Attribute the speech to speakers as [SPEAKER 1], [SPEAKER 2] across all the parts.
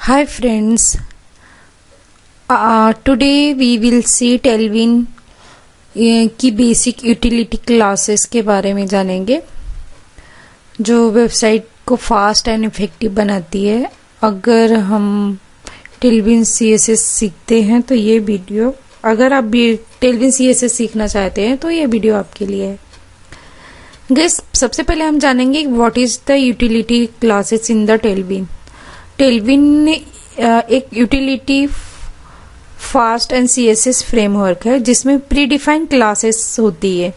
[SPEAKER 1] Hi friends, today we will see Tailwind की basic utility classes के बारे में जानेंगे जो वेबसाइट को फास्ट एंड इफेक्टिव बनाती है। अगर हम Tailwind CSS सीखते हैं तो ये वीडियो, अगर आप भी Tailwind CSS सीखना चाहते हैं तो ये वीडियो आपके लिए है। गाइस, सबसे पहले हम जानेंगे what is the utility classes in the Tailwind। Tailwind एक utility fast and CSS framework है जिसमें प्री डिफाइंड क्लासेस होती है।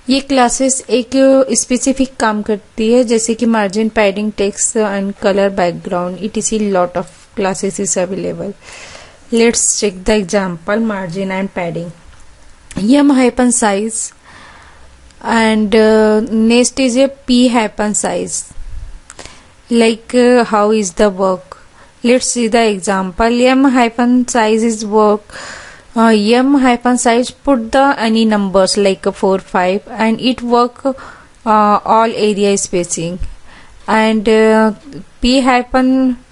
[SPEAKER 1] ये क्लासेस एक स्पेसिफिक काम करती है जैसे कि margin, padding, text and colour, background, etc. Lot of classes is available. Let's check the example margin and padding. m-size and next is a p-size. Like how is the work? Let's see the example. m-size is work. M-size put the any numbers like 4, 5 and it work all area spacing, and p-size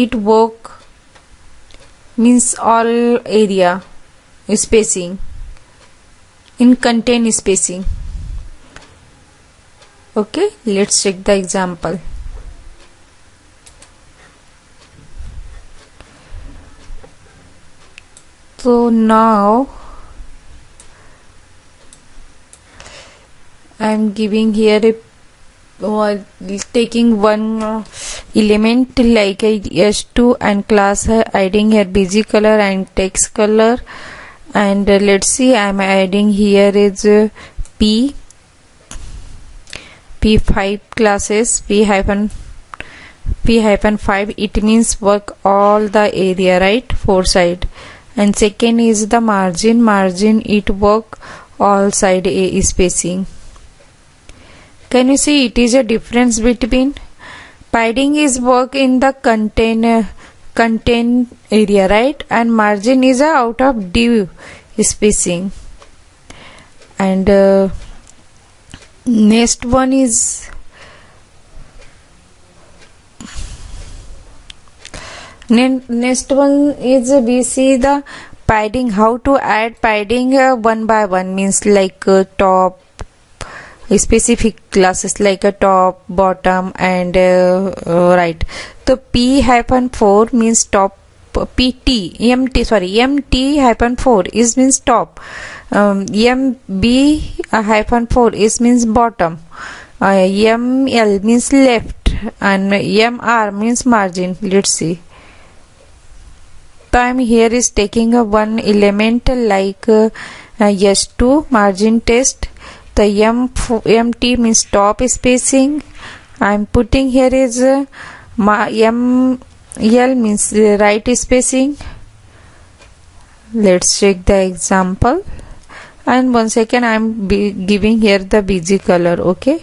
[SPEAKER 1] it work means all area spacing in content spacing. Okay, let's check the example. So now I am giving here taking one element like a s2 and class adding here busy color and text color, and let's see I am adding here is p5 classes, p-5 it means work all the area, right, 4 side. And second is the margin it work all side a spacing. Can you see it is a difference between padding is work in the content area, right, and margin is a out of div spacing. And next one is we see the padding, how to add padding one by one, means like top specific classes like a top, bottom and right. So p-4 means top, mt-4 is means top, mb-4 is means bottom, ml means left and mr means margin. Let's see. So I am here is taking a one element like s2 margin test. The mt means top spacing. I am putting here is ml means right spacing. Let's check the example. And one second I am giving here the busy color, okay,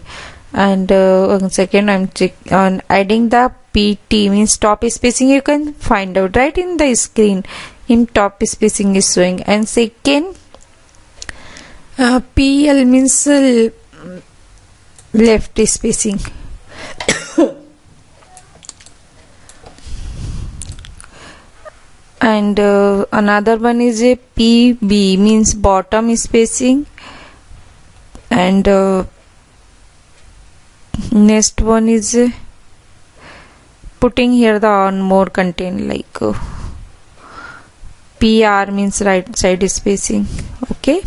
[SPEAKER 1] and one second I am on adding the pt means top spacing. You can find out right in the screen in top spacing is showing, and second pl means left spacing. And another one is a pb means bottom spacing, and next one is putting here the on more content like pr means right side spacing. Okay,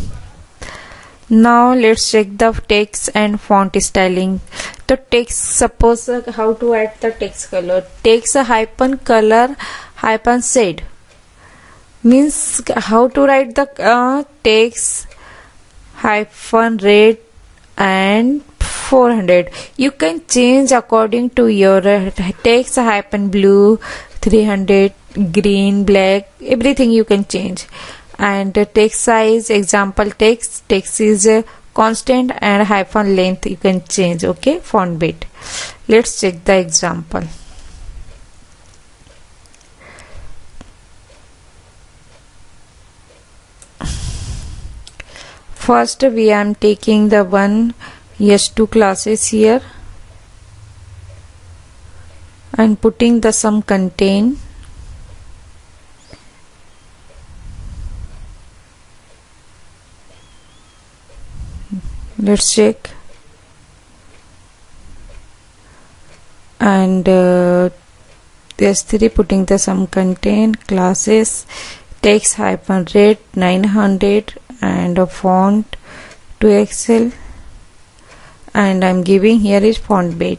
[SPEAKER 1] now let's check the text and font styling. The text, suppose how to add the text color. Text hyphen color hyphen shade means how to write the text hyphen red and 400. You can change according to your text hyphen blue, 300, green, black, everything you can change. And text size, example text is constant, and hyphen length you can change. Okay, font bit. Let's check the example. First we am taking the one s2 classes here, and putting the some content. Let's check. And there's 3 putting the some content, classes, text hyphen red 900 and a font to Excel, and I'm giving here is font bait.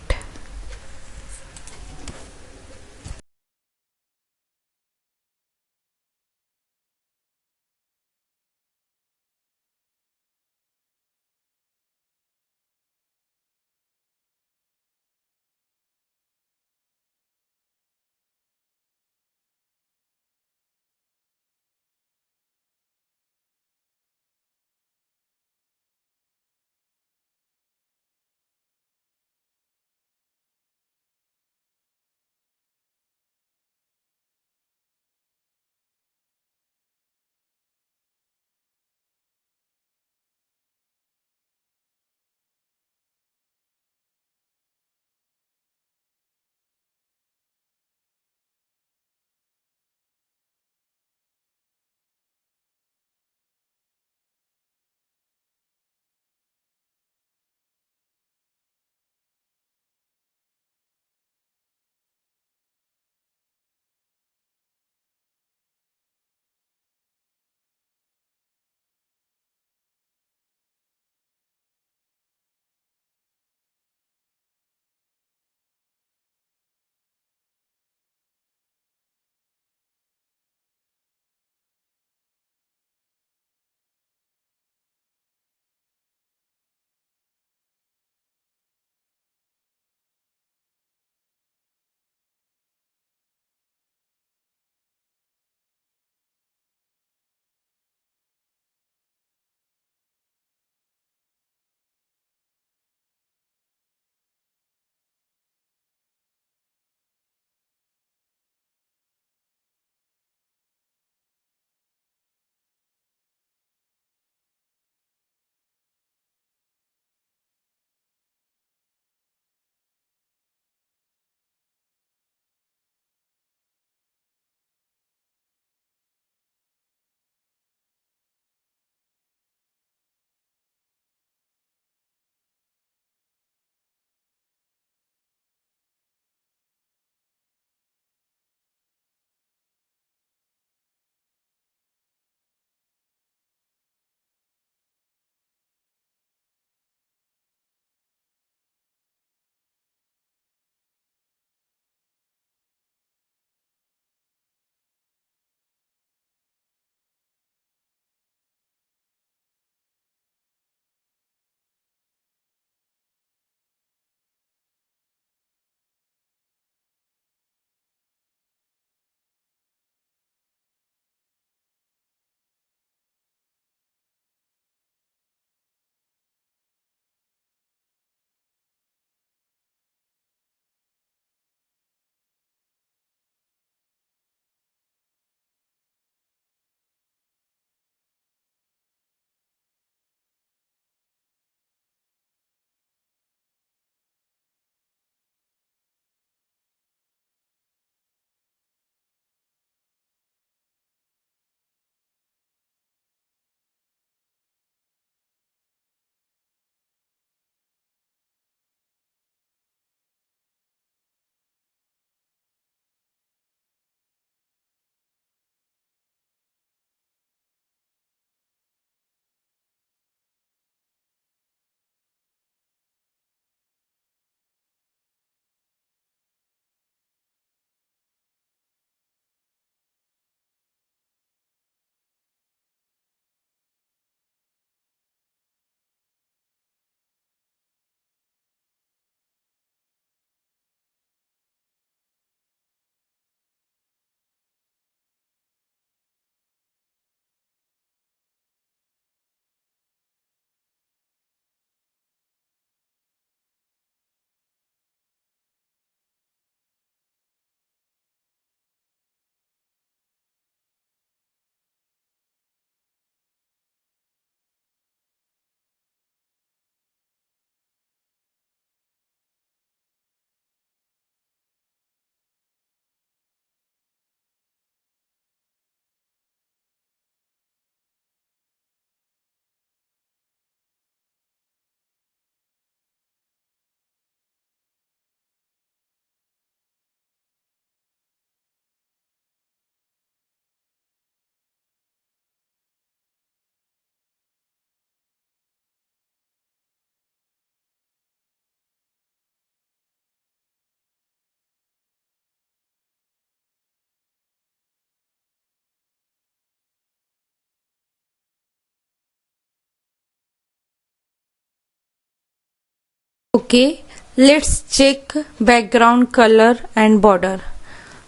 [SPEAKER 1] Okay, let's check background color and border.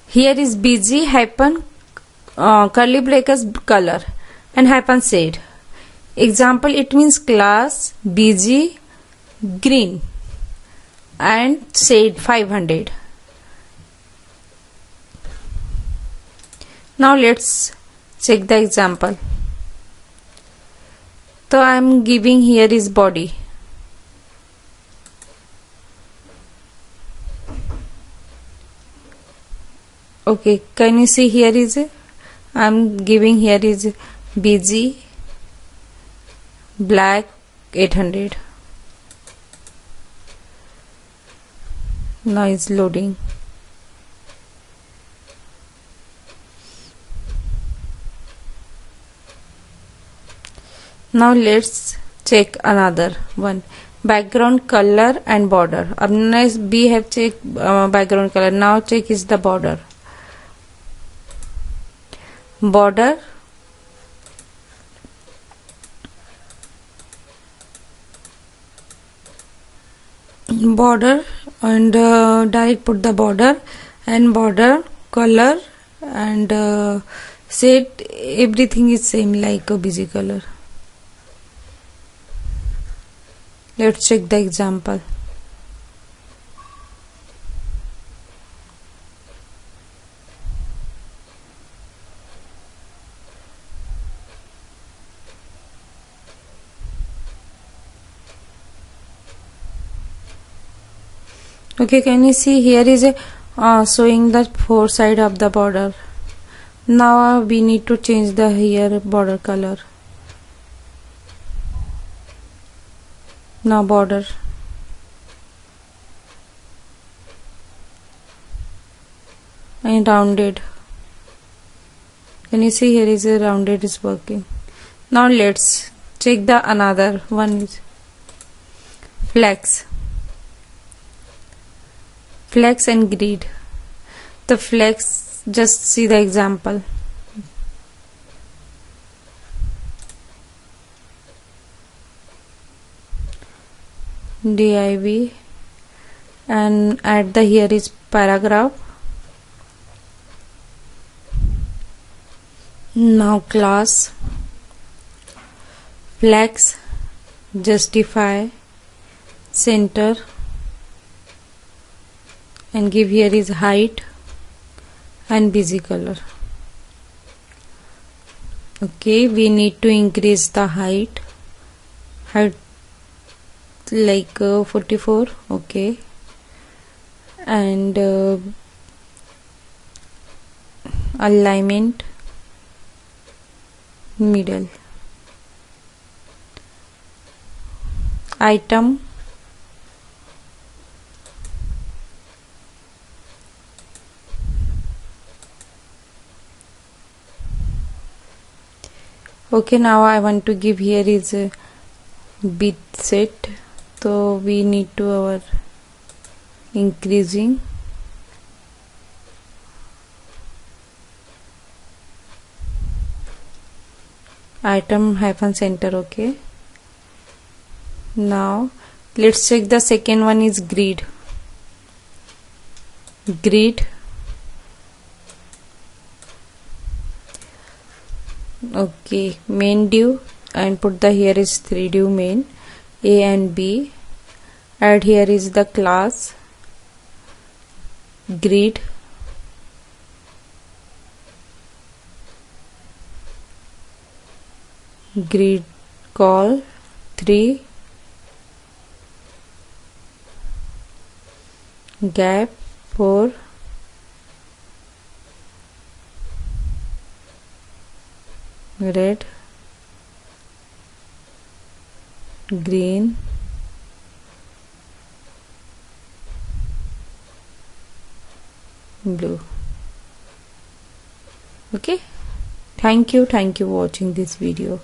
[SPEAKER 1] Here is busy hyphen curly brackets color and hyphen shade. Example, it means class busy green and shade 500. Now let's check the example. So I am giving here is body. Okay, can you see here is I am giving here is busy black 800. Now it's loading. Now let's check another one, background color and border. अब next we have checked background color. Now check is the border. Border and direct put the border and border color and shade, everything is same like a busy color. Let's check the example. Okay, can you see here is a showing the four side of the border. Now we need to change the here border color. Now border and rounded. Can you see here is a rounded is working. Now let's check the another one is flex and grid. The flex, just see the example. div and add the here is paragraph. Now class flex justify center and give here is height and busy color. Okay, we need to increase the height like 44. Okay, and alignment middle, item okay. Now I want to give here is a bit set, so we need to our increasing item hyphen center. Okay, now let's check the second one is grid. Okay, main div and put the here is 3 div main A and B. Add here is the class grid call 3 gap 4 red green blue. Okay, thank you for watching this video.